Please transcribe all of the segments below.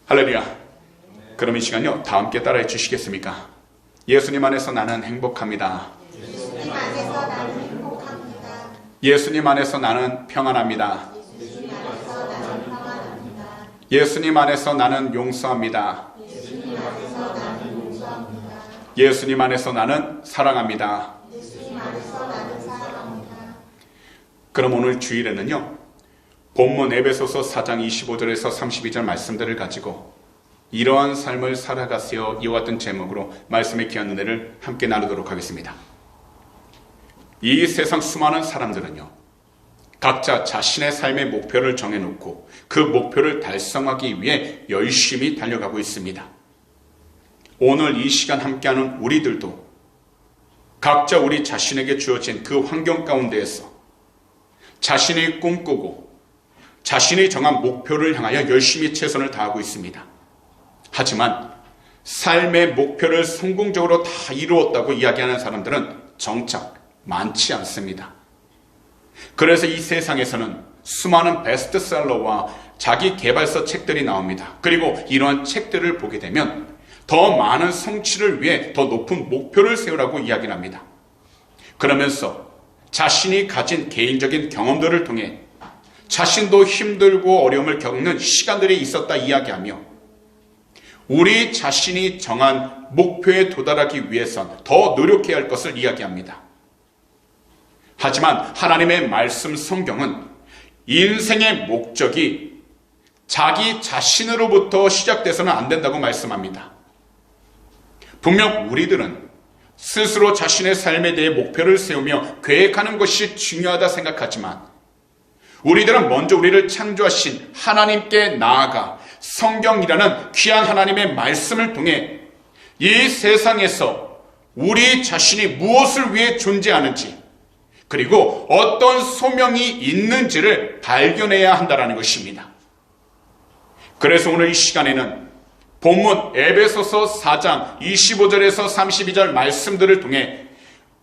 할렐루야. 그럼 이 시간요, 다 함께 따라해 주시겠습니까? 예수님 안에서 나는 행복합니다. 예수님 안에서 나는 행복합니다. 예수님 안에서 나는 평안합니다. 예수님 안에서 나는 평안합니다. 예수님 안에서 나는 용서합니다. 예수님 안에서 나는 용서합니다. 예수님 안에서 나는 사랑합니다. 예수님 안에서 나는 사랑합니다. 그럼 오늘 주일에는요, 본문 에베소서 4장 25절에서 32절 말씀들을 가지고 이러한 삶을 살아가세요, 이와 같은 제목으로 말씀의 귀한 은혜를 함께 나누도록 하겠습니다. 이 세상 수많은 사람들은요, 각자 자신의 삶의 목표를 정해놓고 그 목표를 달성하기 위해 열심히 달려가고 있습니다. 오늘 이 시간 함께하는 우리들도 각자 우리 자신에게 주어진 그 환경 가운데에서 자신이 꿈꾸고 자신이 정한 목표를 향하여 열심히 최선을 다하고 있습니다. 하지만 삶의 목표를 성공적으로 다 이루었다고 이야기하는 사람들은 정작 많지 않습니다. 그래서 이 세상에서는 수많은 베스트셀러와 자기 개발서 책들이 나옵니다. 그리고 이러한 책들을 보게 되면 더 많은 성취를 위해 더 높은 목표를 세우라고 이야기를 합니다. 그러면서 자신이 가진 개인적인 경험들을 통해 자신도 힘들고 어려움을 겪는 시간들이 있었다 이야기하며 우리 자신이 정한 목표에 도달하기 위해선 더 노력해야 할 것을 이야기합니다. 하지만 하나님의 말씀 성경은 인생의 목적이 자기 자신으로부터 시작돼서는 안 된다고 말씀합니다. 분명 우리들은 스스로 자신의 삶에 대해 목표를 세우며 계획하는 것이 중요하다 생각하지만 우리들은 먼저 우리를 창조하신 하나님께 나아가 성경이라는 귀한 하나님의 말씀을 통해 이 세상에서 우리 자신이 무엇을 위해 존재하는지 그리고 어떤 소명이 있는지를 발견해야 한다는 것입니다. 그래서 오늘 이 시간에는 본문 에베소서 4장 25절에서 32절 말씀들을 통해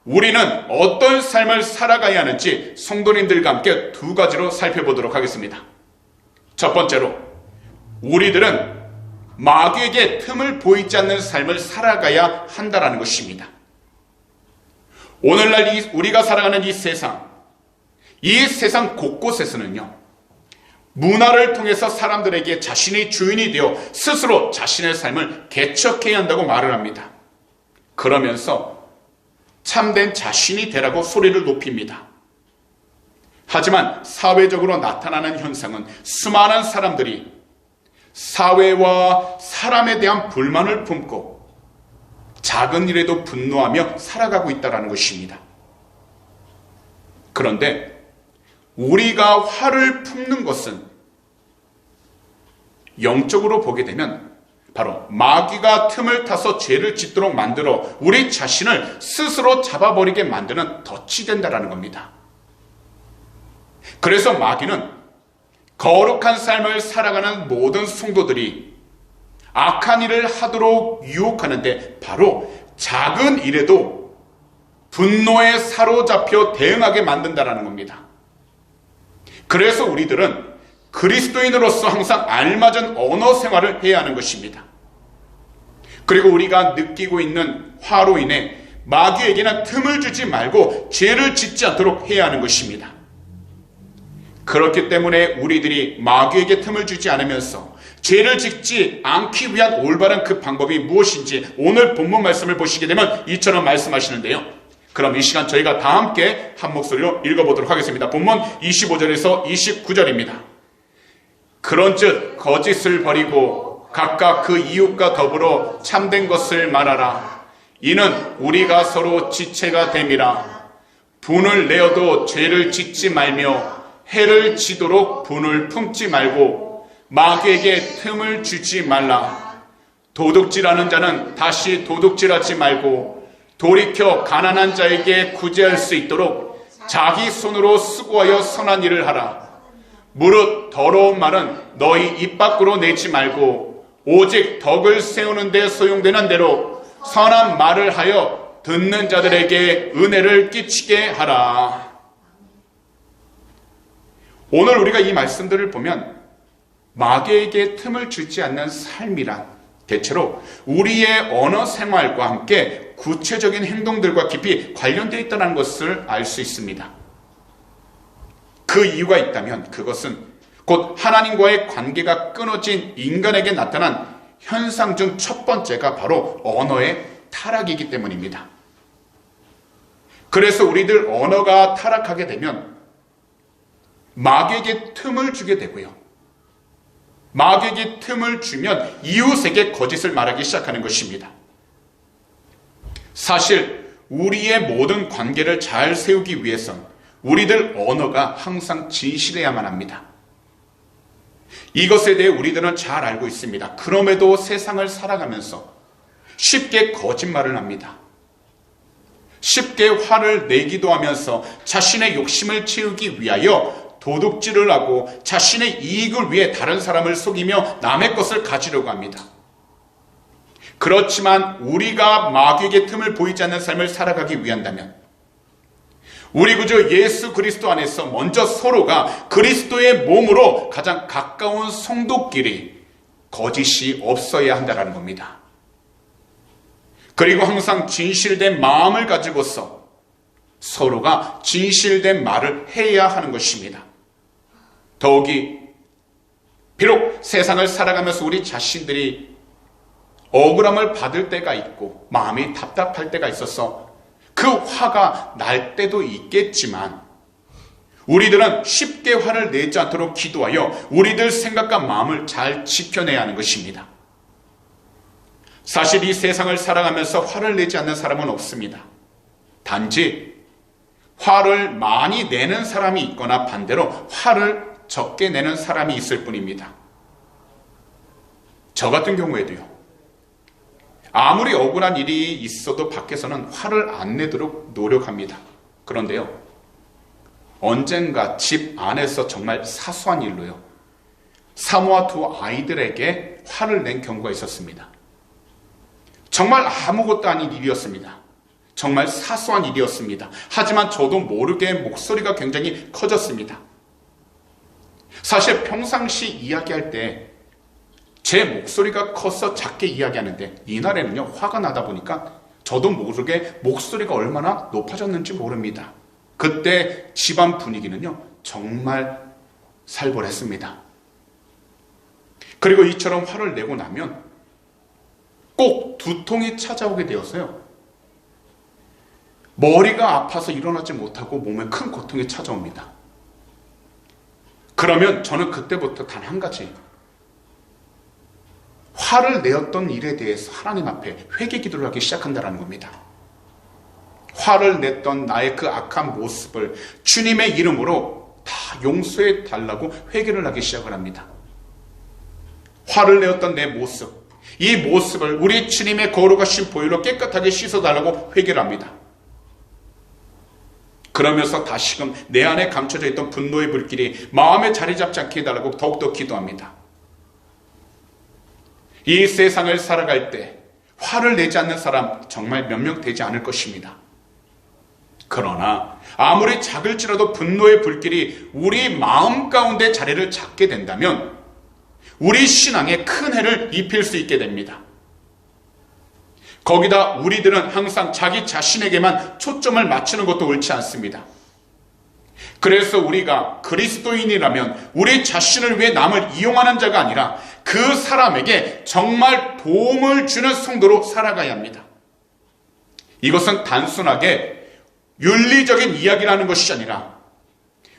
우리는 어떤 삶을 살아가야 하는지 성도님들과 함께 두 가지로 살펴보도록 하겠습니다. 첫 번째로 우리들은 마귀에게 틈을 보이지 않는 삶을 살아가야 한다는 것입니다. 오늘날 우리가 살아가는 이 세상 곳곳에서는요, 문화를 통해서 사람들에게 자신이 주인이 되어 스스로 자신의 삶을 개척해야 한다고 말을 합니다. 그러면서 참된 자신이 되라고 소리를 높입니다. 하지만 사회적으로 나타나는 현상은 수많은 사람들이 사회와 사람에 대한 불만을 품고 작은 일에도 분노하며 살아가고 있다는 것입니다. 그런데 우리가 화를 품는 것은 영적으로 보게 되면 바로 마귀가 틈을 타서 죄를 짓도록 만들어 우리 자신을 스스로 잡아버리게 만드는 덫이 된다는 겁니다. 그래서 마귀는 거룩한 삶을 살아가는 모든 성도들이 악한 일을 하도록 유혹하는데 바로 작은 일에도 분노에 사로잡혀 대응하게 만든다는 겁니다. 그래서 우리들은 그리스도인으로서 항상 알맞은 언어 생활을 해야 하는 것입니다. 그리고 우리가 느끼고 있는 화로 인해 마귀에게는 틈을 주지 말고 죄를 짓지 않도록 해야 하는 것입니다. 그렇기 때문에 우리들이 마귀에게 틈을 주지 않으면서 죄를 짓지 않기 위한 올바른 그 방법이 무엇인지 오늘 본문 말씀을 보시게 되면 이처럼 말씀하시는데요. 그럼 이 시간 저희가 다 함께 한 목소리로 읽어보도록 하겠습니다. 본문 25절에서 29절입니다. 그런즉 거짓을 버리고 각각 그 이웃과 더불어 참된 것을 말하라. 이는 우리가 서로 지체가 됨이라. 분을 내어도 죄를 짓지 말며 해를 지도록 분을 품지 말고 마귀에게 틈을 주지 말라. 도둑질하는 자는 다시 도둑질하지 말고 돌이켜 가난한 자에게 구제할 수 있도록 자기 손으로 수고하여 선한 일을 하라. 무릇 더러운 말은 너희 입 밖으로 내지 말고 오직 덕을 세우는 데 소용되는 대로 선한 말을 하여 듣는 자들에게 은혜를 끼치게 하라. 오늘 우리가 이 말씀들을 보면 마귀에게 틈을 주지 않는 삶이란 대체로 우리의 언어 생활과 함께 구체적인 행동들과 깊이 관련되어 있다는 것을 알 수 있습니다. 그 이유가 있다면 그것은 곧 하나님과의 관계가 끊어진 인간에게 나타난 현상 중 첫 번째가 바로 언어의 타락이기 때문입니다. 그래서 우리들 언어가 타락하게 되면 마귀에게 틈을 주게 되고요. 마귀에게 틈을 주면 이웃에게 거짓을 말하기 시작하는 것입니다. 사실 우리의 모든 관계를 잘 세우기 위해선 우리들 언어가 항상 진실해야만 합니다. 이것에 대해 우리들은 잘 알고 있습니다. 그럼에도 세상을 살아가면서 쉽게 거짓말을 합니다. 쉽게 화를 내기도 하면서 자신의 욕심을 채우기 위하여 도둑질을 하고 자신의 이익을 위해 다른 사람을 속이며 남의 것을 가지려고 합니다. 그렇지만 우리가 마귀에게 틈을 보이지 않는 삶을 살아가기 위한다면 우리 구주 예수 그리스도 안에서 먼저 서로가 그리스도의 몸으로 가장 가까운 성도끼리 거짓이 없어야 한다는 겁니다. 그리고 항상 진실된 마음을 가지고서 서로가 진실된 말을 해야 하는 것입니다. 더욱이 비록 세상을 살아가면서 우리 자신들이 억울함을 받을 때가 있고 마음이 답답할 때가 있어서 그 화가 날 때도 있겠지만 우리들은 쉽게 화를 내지 않도록 기도하여 우리들 생각과 마음을 잘 지켜내야 하는 것입니다. 사실 이 세상을 살아가면서 화를 내지 않는 사람은 없습니다. 단지 화를 많이 내는 사람이 있거나 반대로 화를 적게 내는 사람이 있을 뿐입니다. 저 같은 경우에도요. 아무리 억울한 일이 있어도 밖에서는 화를 안 내도록 노력합니다. 그런데요. 언젠가 집 안에서 정말 사소한 일로요. 사모와 두 아이들에게 화를 낸 경우가 있었습니다. 정말 아무것도 아닌 일이었습니다. 정말 사소한 일이었습니다. 하지만 저도 모르게 목소리가 굉장히 커졌습니다. 사실 평상시 이야기할 때 제 목소리가 커서 작게 이야기하는데 이날에는요 화가 나다 보니까 저도 모르게 목소리가 얼마나 높아졌는지 모릅니다. 그때 집안 분위기는요 정말 살벌했습니다. 그리고 이처럼 화를 내고 나면 꼭 두통이 찾아오게 되었어요. 머리가 아파서 일어나지 못하고 몸에 큰 고통이 찾아옵니다. 그러면 저는 그때부터 단 한 가지, 화를 내었던 일에 대해서 하나님 앞에 회개 기도를 하기 시작한다는 겁니다. 화를 냈던 나의 그 악한 모습을 주님의 이름으로 다 용서해 달라고 회개를 하기 시작을 합니다. 화를 내었던 내 모습, 이 모습을 우리 주님의 거룩하신 보혈로 깨끗하게 씻어달라고 회개를 합니다. 그러면서 다시금 내 안에 감춰져 있던 분노의 불길이 마음에 자리 잡지 않게 해달라고 더욱더 기도합니다. 이 세상을 살아갈 때 화를 내지 않는 사람 정말 몇 명 되지 않을 것입니다. 그러나 아무리 작을지라도 분노의 불길이 우리 마음 가운데 자리를 잡게 된다면 우리 신앙에 큰 해를 입힐 수 있게 됩니다. 거기다 우리들은 항상 자기 자신에게만 초점을 맞추는 것도 옳지 않습니다. 그래서 우리가 그리스도인이라면 우리 자신을 위해 남을 이용하는 자가 아니라 그 사람에게 정말 도움을 주는 성도로 살아가야 합니다. 이것은 단순하게 윤리적인 이야기라는 것이 아니라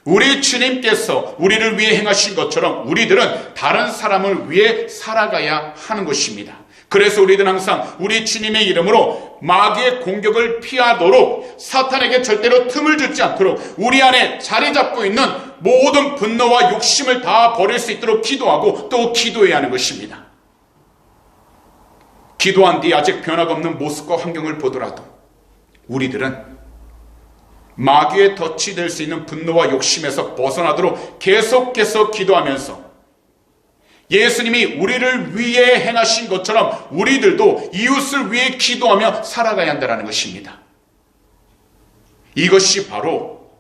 우리 주님께서 우리를 위해 행하신 것처럼 우리들은 다른 사람을 위해 살아가야 하는 것입니다. 그래서 우리들은 항상 우리 주님의 이름으로 마귀의 공격을 피하도록 사탄에게 절대로 틈을 주지 않도록 우리 안에 자리 잡고 있는 모든 분노와 욕심을 다 버릴 수 있도록 기도하고 또 기도해야 하는 것입니다. 기도한 뒤 아직 변화가 없는 모습과 환경을 보더라도 우리들은 마귀의 덫이 될 수 있는 분노와 욕심에서 벗어나도록 계속해서 기도하면서 예수님이 우리를 위해 행하신 것처럼 우리들도 이웃을 위해 기도하며 살아가야 한다는 것입니다. 이것이 바로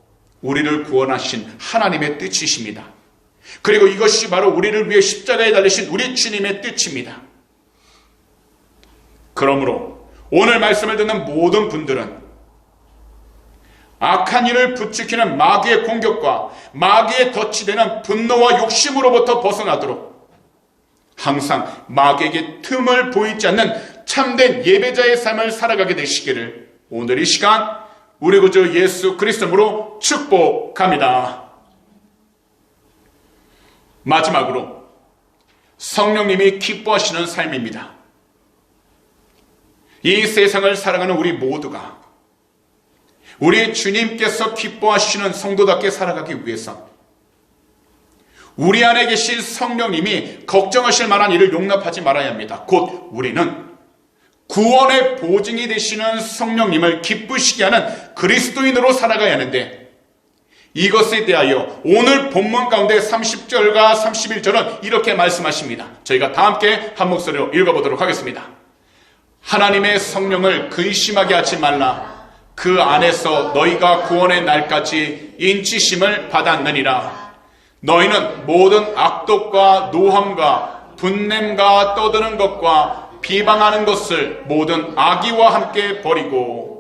우리를 구원하신 하나님의 뜻이십니다. 그리고 이것이 바로 우리를 위해 십자가에 달리신 우리 주님의 뜻입니다. 그러므로 오늘 말씀을 듣는 모든 분들은 악한 일을 부추기는 마귀의 공격과 마귀의 덫이 되는 분노와 욕심으로부터 벗어나도록 항상 마귀에게 틈을 보이지 않는 참된 예배자의 삶을 살아가게 되시기를 오늘 이 시간 우리 구주 예수 그리스도로 축복합니다. 마지막으로 성령님이 기뻐하시는 삶입니다. 이 세상을 살아가는 우리 모두가 우리 주님께서 기뻐하시는 성도답게 살아가기 위해서 우리 안에 계신 성령님이 걱정하실 만한 일을 용납하지 말아야 합니다. 곧 우리는 구원의 보증이 되시는 성령님을 기쁘시게 하는 그리스도인으로 살아가야 하는데, 이것에 대하여 오늘 본문 가운데 30절과 31절은 이렇게 말씀하십니다. 저희가 다 함께 한 목소리로 읽어보도록 하겠습니다. 하나님의 성령을 근심하게 하지 말라. 그 안에서 너희가 구원의 날까지 인치심을 받았느니라. 너희는 모든 악독과 노함과 분냄과 떠드는 것과 비방하는 것을 모든 악의와 함께 버리고.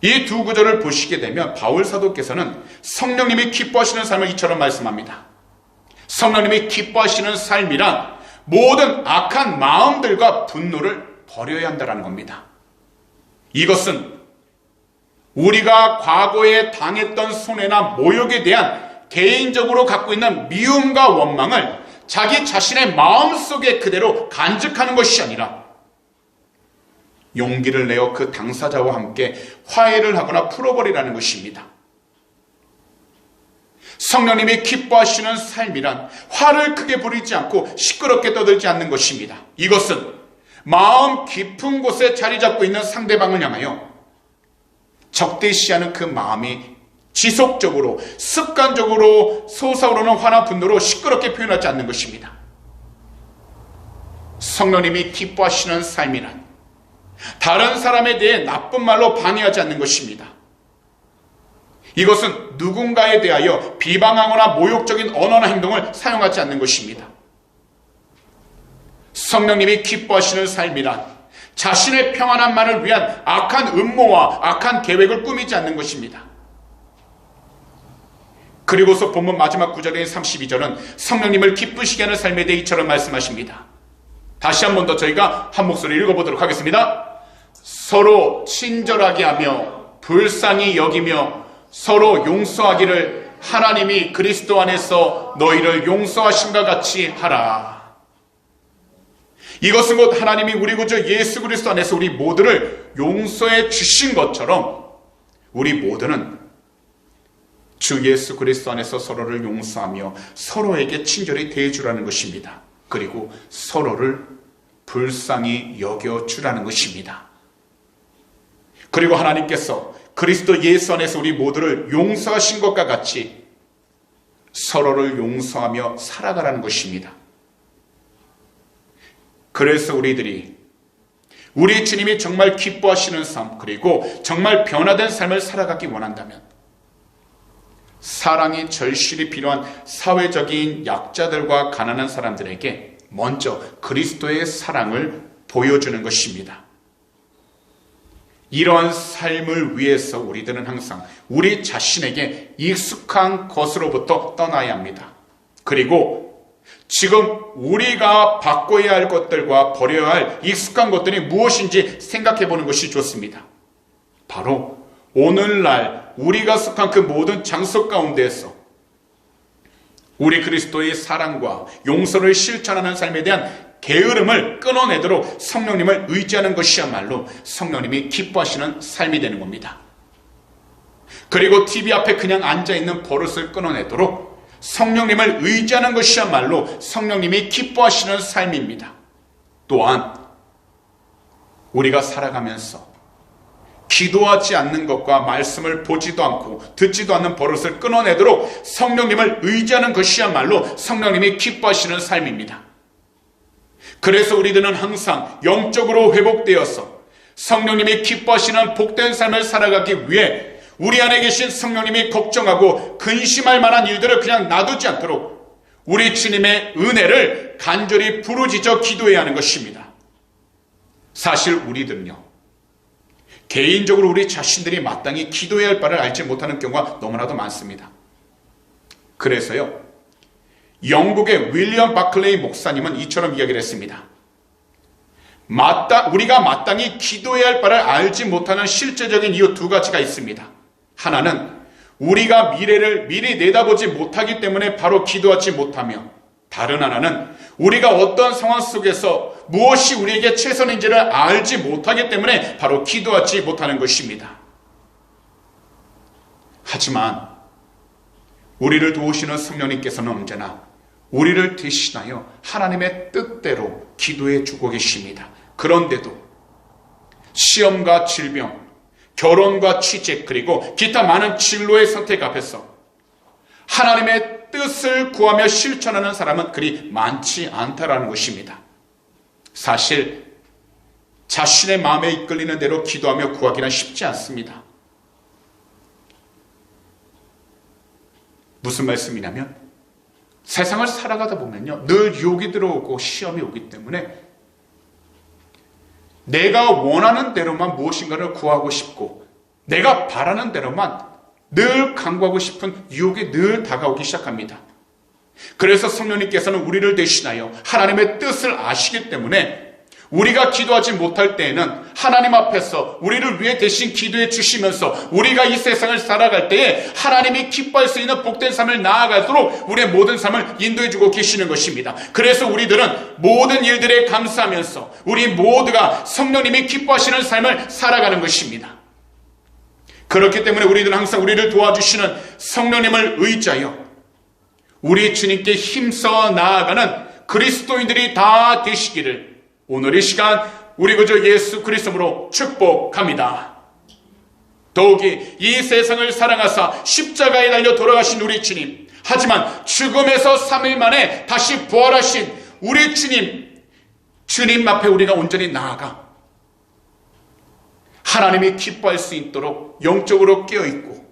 이 두 구절을 보시게 되면 바울 사도께서는 성령님이 기뻐하시는 삶을 이처럼 말씀합니다. 성령님이 기뻐하시는 삶이란 모든 악한 마음들과 분노를 버려야 한다는 겁니다. 이것은 우리가 과거에 당했던 손해나 모욕에 대한 개인적으로 갖고 있는 미움과 원망을 자기 자신의 마음속에 그대로 간직하는 것이 아니라 용기를 내어 그 당사자와 함께 화해를 하거나 풀어버리라는 것입니다. 성령님이 기뻐하시는 삶이란 화를 크게 부리지 않고 시끄럽게 떠들지 않는 것입니다. 이것은 마음 깊은 곳에 자리 잡고 있는 상대방을 향하여 적대시하는 그 마음이 지속적으로 습관적으로 솟아오르는 화나 분노로 시끄럽게 표현하지 않는 것입니다. 성령님이 기뻐하시는 삶이란 다른 사람에 대해 나쁜 말로 방해하지 않는 것입니다. 이것은 누군가에 대하여 비방하거나 모욕적인 언어나 행동을 사용하지 않는 것입니다. 성령님이 기뻐하시는 삶이란 자신의 평안함만을 위한 악한 음모와 악한 계획을 꾸미지 않는 것입니다. 그리고서 본문 마지막 구절인 32절은 성령님을 기쁘시게 하는 삶에 대해 이처럼 말씀하십니다. 다시 한 번 더 저희가 한 목소리 읽어보도록 하겠습니다. 서로 친절하게 하며 불쌍히 여기며 서로 용서하기를 하나님이 그리스도 안에서 너희를 용서하신과 같이 하라. 이것은 곧 하나님이 우리 구주 예수 그리스도 안에서 우리 모두를 용서해 주신 것처럼 우리 모두는 주 예수 그리스도 안에서 서로를 용서하며 서로에게 친절히 대해주라는 것입니다. 그리고 서로를 불쌍히 여겨주라는 것입니다. 그리고 하나님께서 그리스도 예수 안에서 우리 모두를 용서하신 것과 같이 서로를 용서하며 살아가라는 것입니다. 그래서 우리들이 우리 주님이 정말 기뻐하시는 삶, 그리고 정말 변화된 삶을 살아가기 원한다면 사랑이 절실히 필요한 사회적인 약자들과 가난한 사람들에게 먼저 그리스도의 사랑을 보여주는 것입니다. 이러한 삶을 위해서 우리들은 항상 우리 자신에게 익숙한 것으로부터 떠나야 합니다. 그리고 지금 우리가 바꿔야 할 것들과 버려야 할 익숙한 것들이 무엇인지 생각해 보는 것이 좋습니다. 바로 오늘날 우리가 속한 그 모든 장소 가운데에서 우리 그리스도의 사랑과 용서를 실천하는 삶에 대한 게으름을 끊어내도록 성령님을 의지하는 것이야말로 성령님이 기뻐하시는 삶이 되는 겁니다. 그리고 TV 앞에 그냥 앉아있는 버릇을 끊어내도록 성령님을 의지하는 것이야말로 성령님이 기뻐하시는 삶입니다. 또한 우리가 살아가면서 기도하지 않는 것과 말씀을 보지도 않고 듣지도 않는 버릇을 끊어내도록 성령님을 의지하는 것이야말로 성령님이 기뻐하시는 삶입니다. 그래서 우리들은 항상 영적으로 회복되어서 성령님이 기뻐하시는 복된 삶을 살아가기 위해 우리 안에 계신 성령님이 걱정하고 근심할 만한 일들을 그냥 놔두지 않도록 우리 주님의 은혜를 간절히 부르짖어 기도해야 하는 것입니다. 사실 우리들은요, 개인적으로 우리 자신들이 마땅히 기도해야 할 바를 알지 못하는 경우가 너무나도 많습니다. 그래서요, 영국의 윌리엄 바클레이 목사님은 이처럼 이야기를 했습니다. 우리가 마땅히 기도해야 할 바를 알지 못하는 실제적인 이유 두 가지가 있습니다. 하나는 우리가 미래를 미리 내다보지 못하기 때문에 바로 기도하지 못하며, 다른 하나는 우리가 어떤 상황 속에서 무엇이 우리에게 최선인지를 알지 못하기 때문에 바로 기도하지 못하는 것입니다. 하지만 우리를 도우시는 성령님께서는 언제나 우리를 대신하여 하나님의 뜻대로 기도해 주고 계십니다. 그런데도 시험과 질병, 결혼과 취직, 그리고 기타 많은 진로의 선택 앞에서 하나님의 뜻을 구하며 실천하는 사람은 그리 많지 않다라는 것입니다. 사실 자신의 마음에 이끌리는 대로 기도하며 구하기는 쉽지 않습니다. 무슨 말씀이냐면, 세상을 살아가다 보면요, 늘 유혹이 들어오고 시험이 오기 때문에 내가 원하는 대로만 무엇인가를 구하고 싶고 내가 바라는 대로만 늘 간구하고 싶은 유혹이 늘 다가오기 시작합니다. 그래서 성령님께서는 우리를 대신하여 하나님의 뜻을 아시기 때문에 우리가 기도하지 못할 때에는 하나님 앞에서 우리를 위해 대신 기도해 주시면서 우리가 이 세상을 살아갈 때에 하나님이 기뻐할 수 있는 복된 삶을 나아가도록 우리의 모든 삶을 인도해 주고 계시는 것입니다. 그래서 우리들은 모든 일들에 감사하면서 우리 모두가 성령님이 기뻐하시는 삶을 살아가는 것입니다. 그렇기 때문에 우리들은 항상 우리를 도와주시는 성령님을 의지하여 우리 주님께 힘써 나아가는 그리스도인들이 다 되시기를 오늘 이 시간 우리 구주 예수 그리스도로 축복합니다. 더욱이 이 세상을 사랑하사 십자가에 달려 돌아가신 우리 주님, 하지만 죽음에서 3일 만에 다시 부활하신 우리 주님 앞에 우리가 온전히 나아가 하나님이 기뻐할 수 있도록 영적으로 깨어있고,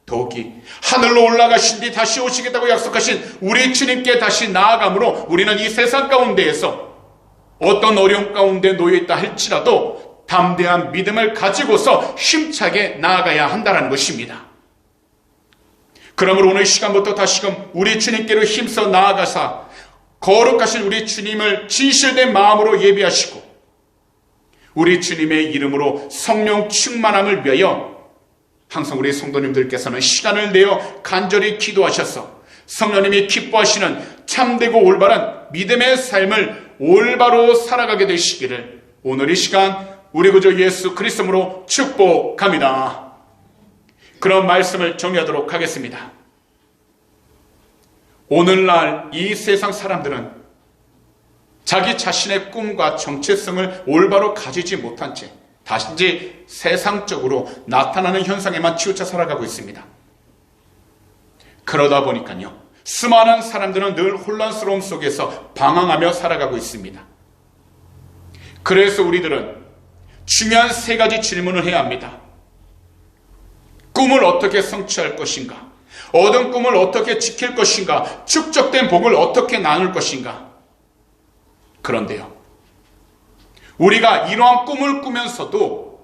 더욱이 하늘로 올라가신 뒤 다시 오시겠다고 약속하신 우리 주님께 다시 나아감으로 우리는 이 세상 가운데에서 어떤 어려움 가운데 놓여있다 할지라도 담대한 믿음을 가지고서 힘차게 나아가야 한다는 것입니다. 그러므로 오늘 시간부터 다시금 우리 주님께로 힘써 나아가사 거룩하신 우리 주님을 진실된 마음으로 예비하시고 우리 주님의 이름으로 성령 충만함을 위하여 항상 우리 성도님들께서는 시간을 내어 간절히 기도하셔서 성령님이 기뻐하시는 참되고 올바른 믿음의 삶을 올바로 살아가게 되시기를 오늘 이 시간 우리 구주 예수 그리스도로 축복합니다. 그런 말씀을 정리하도록 하겠습니다. 오늘날 이 세상 사람들은 자기 자신의 꿈과 정체성을 올바로 가지지 못한 채 다시 세상적으로 나타나는 현상에만 치우쳐 살아가고 있습니다. 그러다 보니까요, 수많은 사람들은 늘 혼란스러움 속에서 방황하며 살아가고 있습니다. 그래서 우리들은 중요한 3가지 질문을 해야 합니다. 꿈을 어떻게 성취할 것인가? 얻은 꿈을 어떻게 지킬 것인가? 축적된 복을 어떻게 나눌 것인가? 그런데요, 우리가 이러한 꿈을 꾸면서도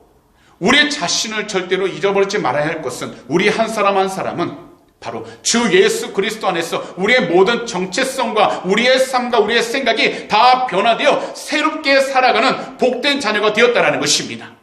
우리 자신을 절대로 잊어버리지 말아야 할 것은 우리 한 사람 한 사람은 바로 주 예수 그리스도 안에서 우리의 모든 정체성과 우리의 삶과 우리의 생각이 다 변화되어 새롭게 살아가는 복된 자녀가 되었다는 것입니다.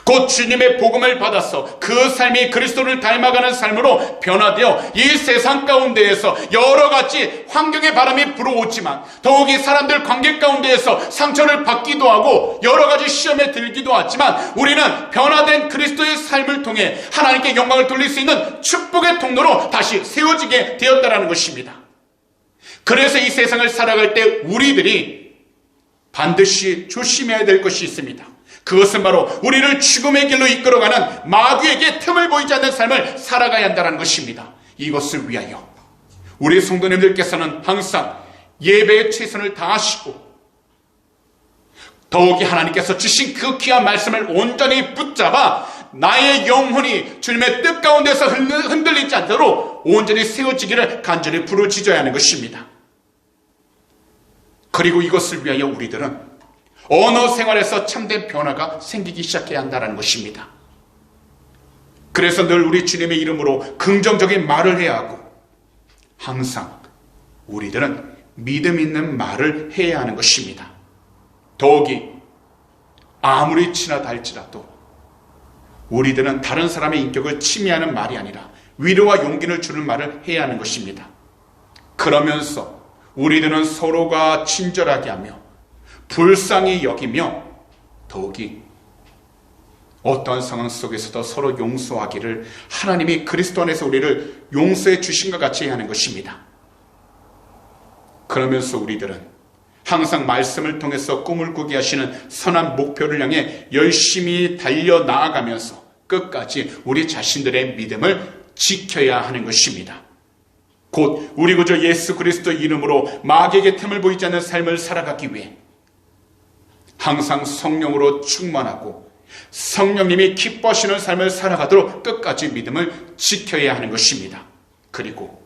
곧 주님의 복음을 받아서 그 삶이 그리스도를 닮아가는 삶으로 변화되어 이 세상 가운데에서 여러 가지 환경의 바람이 불어오지만 더욱이 사람들 관계 가운데에서 상처를 받기도 하고 여러 가지 시험에 들기도 하지만 우리는 변화된 그리스도의 삶을 통해 하나님께 영광을 돌릴 수 있는 축복의 통로로 다시 세워지게 되었다는 것입니다. 그래서 이 세상을 살아갈 때 우리들이 반드시 조심해야 될 것이 있습니다. 그것은 바로 우리를 죽음의 길로 이끌어가는 마귀에게 틈을 보이지 않는 삶을 살아가야 한다는 것입니다. 이것을 위하여 우리 성도님들께서는 항상 예배에 최선을 다하시고 더욱이 하나님께서 주신 그 귀한 말씀을 온전히 붙잡아 나의 영혼이 주님의 뜻 가운데서 흔들리지 않도록 온전히 세워지기를 간절히 부르짖어야 하는 것입니다. 그리고 이것을 위하여 우리들은 언어 생활에서 참된 변화가 생기기 시작해야 한다는 것입니다. 그래서 늘 우리 주님의 이름으로 긍정적인 말을 해야 하고, 항상 우리들은 믿음 있는 말을 해야 하는 것입니다. 더욱이 아무리 친하다 할지라도 우리들은 다른 사람의 인격을 침해하는 말이 아니라 위로와 용기를 주는 말을 해야 하는 것입니다. 그러면서 우리들은 서로가 친절하게 하며 불쌍히 여기며, 더욱이 어떠한 상황 속에서도 서로 용서하기를 하나님이 그리스도 안에서 우리를 용서해 주신 것 같이 해야 하는 것입니다. 그러면서 우리들은 항상 말씀을 통해서 꿈을 꾸게 하시는 선한 목표를 향해 열심히 달려나아가면서 끝까지 우리 자신들의 믿음을 지켜야 하는 것입니다. 곧 우리 구주 예수 그리스도 이름으로 마귀에게 틈을 보이지 않는 삶을 살아가기 위해 항상 성령으로 충만하고 성령님이 기뻐하시는 삶을 살아가도록 끝까지 믿음을 지켜야 하는 것입니다. 그리고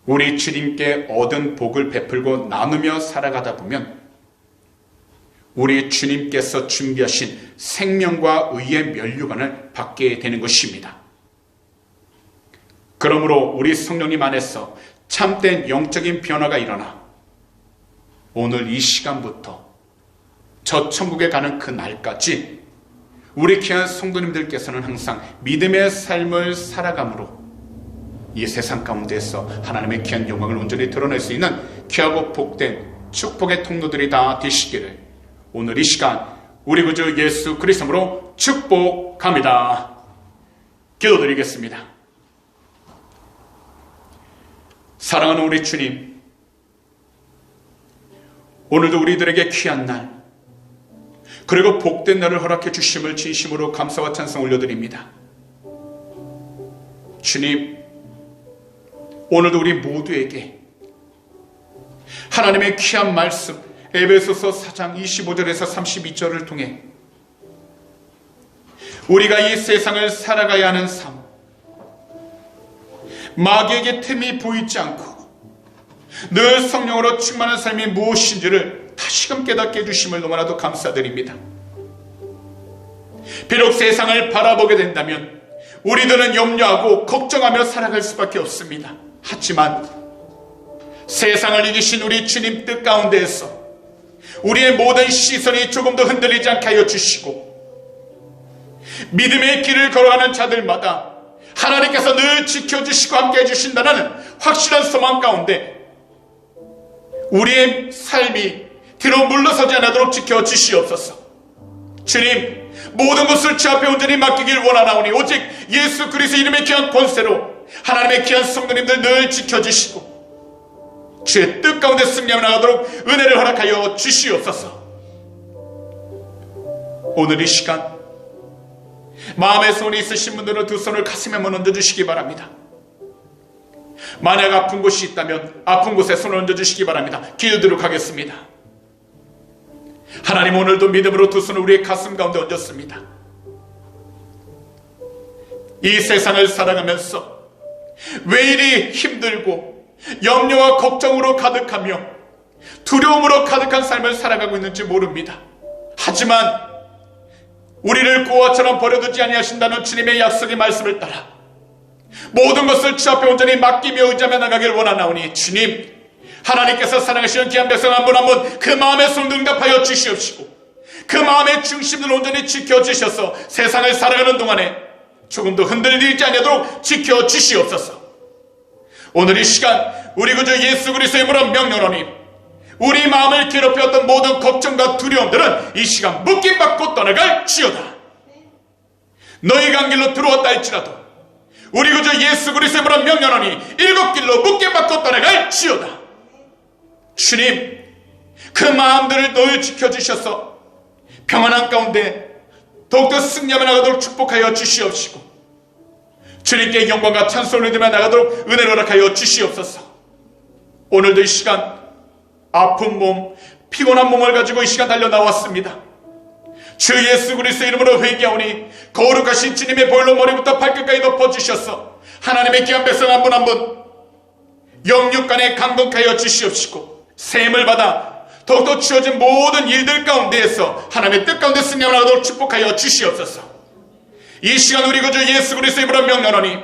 우리 주님께 얻은 복을 베풀고 나누며 살아가다 보면 우리 주님께서 준비하신 생명과 의의 면류관을 받게 되는 것입니다. 그러므로 우리 성령님 안에서 참된 영적인 변화가 일어나 오늘 이 시간부터 저 천국에 가는 그 날까지 우리 귀한 성도님들께서는 항상 믿음의 삶을 살아감으로 이 세상 가운데서 하나님의 귀한 영광을 온전히 드러낼 수 있는 귀하고 복된 축복의 통로들이 다 되시기를 오늘 이 시간 우리 구주 예수 그리스도로 축복합니다. 기도드리겠습니다. 사랑하는 우리 주님, 오늘도 우리들에게 귀한 날 그리고 복된 날을 허락해 주심을 진심으로 감사와 찬송 올려드립니다. 주님, 오늘도 우리 모두에게 하나님의 귀한 말씀 에베소서 4장 25절에서 32절을 통해 우리가 이 세상을 살아가야 하는 삶, 마귀에게 틈이 보이지 않고 늘 성령으로 충만한 삶이 무엇인지를 다시금 깨닫게 해주심을 너무나도 감사드립니다. 비록 세상을 바라보게 된다면 우리들은 염려하고 걱정하며 살아갈 수밖에 없습니다. 하지만 세상을 이기신 우리 주님 뜻 가운데에서 우리의 모든 시선이 조금 더 흔들리지 않게 하여 주시고 믿음의 길을 걸어가는 자들마다 하나님께서 늘 지켜주시고 함께 해주신다는 확실한 소망 가운데 우리의 삶이 뒤로 물러서지 않도록 지켜주시옵소서. 주님, 모든 것을 주 앞에 온전히 맡기길 원하나오니 오직 예수 그리스도 이름의 귀한 권세로 하나님의 귀한 성도님들 늘 지켜주시고 주의 뜻 가운데 승리하며 나가도록 은혜를 허락하여 주시옵소서. 오늘 이 시간 마음의 소원이 있으신 분들은 두 손을 가슴에 얹어주시기 바랍니다. 만약 아픈 곳이 있다면 아픈 곳에 손을 얹어주시기 바랍니다. 기도드리도록 하겠습니다. 하나님, 오늘도 믿음으로 두 손을 우리의 가슴 가운데 얹었습니다. 이 세상을 살아가면서 왜 이리 힘들고 염려와 걱정으로 가득하며 두려움으로 가득한 삶을 살아가고 있는지 모릅니다. 하지만 우리를 고아처럼 버려두지 아니하신다는 주님의 약속의 말씀을 따라 모든 것을 주 앞에 온전히 맡기며 의지하며 나가길 원하나오니 주님, 하나님께서 사랑하시는 귀한 백성 한 분 한 분 그 마음의 손 응답하여 주시옵시고 그 마음의 중심을 온전히 지켜주셔서 세상을 살아가는 동안에 조금도 흔들리지 않도록 지켜주시옵소서. 오늘 이 시간 우리 구주 예수 그리스도의 이름으로 명령하노니 우리 마음을 괴롭혔던 모든 걱정과 두려움들은 이 시간 묶임받고 떠나갈지어다. 너희가 한 길로 들어왔다 할지라도 우리 구주 예수 그리스도의 이름으로 명령하노니 일곱 길로 묶임받고 떠나갈지어다. 주님, 그 마음들을 늘 지켜주셔서 평안한 가운데 더욱더 승리하며 나가도록 축복하여 주시옵시고 주님께 영광과 찬송을 드리며 나가도록 은혜를 허락하여 주시옵소서. 오늘도 이 시간 아픈 몸, 피곤한 몸을 가지고 이 시간 달려 나왔습니다. 주 예수 그리스도 이름으로 회개하오니 거룩하신 주님의 보혈로 머리부터 발끝까지 덮어주셔서 하나님의 귀한 백성 한 분 한 분 영육간에 강건하여 주시옵시고 셈을 받아 더욱더 주어진 모든 일들 가운데에서 하나님의 뜻 가운데 승리하도록 축복하여 주시옵소서. 이 시간 우리 구주 예수 그리스도 이름으로 명령하니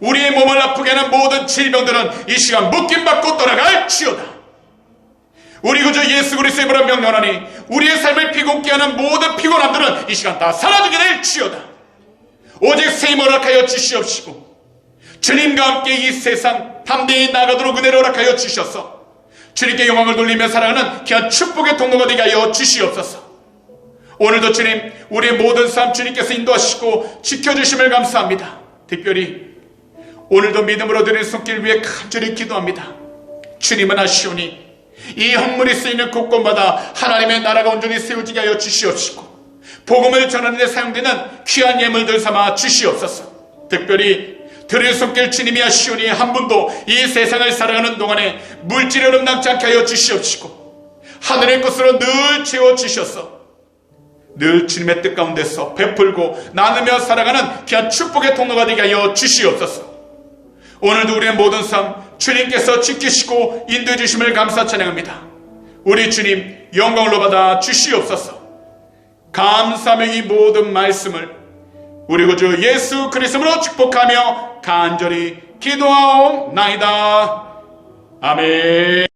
우리의 몸을 아프게 하는 모든 질병들은 이 시간 묶임받고 떠나갈지어다. 우리 구주 예수 그리스도 이름으로 명령하니 우리의 삶을 피곤케 하는 모든 피곤함들은 이 시간 다 사라지게 될지어다. 오직 셈을 허락하여 주시옵시고 주님과 함께 이 세상 담대히 나가도록 은혜를 허락하여 주셔서 주님께 영광을 돌리며 살아가는 귀한 축복의 통로가 되게 하여 주시옵소서. 오늘도 주님 우리의 모든 삶 주님께서 인도하시고 지켜주심을 감사합니다. 특별히 오늘도 믿음으로 드리는 손길 위해 간절히 기도합니다. 주님은 아시오니 이 헌물이 쓰이는 곳곳마다 하나님의 나라가 온전히 세워지게 하여 주시옵시고 복음을 전하는 데 사용되는 귀한 예물들 삼아 주시옵소서. 특별히 드릴 손길 주님이 하시오니 한 분도 이 세상을 살아가는 동안에 물질이 어긋나지 않게 하여 주시옵시고 하늘의 것으로 늘 채워주셔서 늘 주님의 뜻 가운데서 베풀고 나누며 살아가는 귀한 축복의 통로가 되게 하여 주시옵소서. 오늘도 우리의 모든 삶 주님께서 지키시고 인도해 주심을 감사 찬양합니다. 우리 주님 영광을 받아 주시옵소서. 감사하며 이 모든 말씀을 우리 구주 예수 그리스도로 축복하며 간절히 기도하옵나이다. 아멘.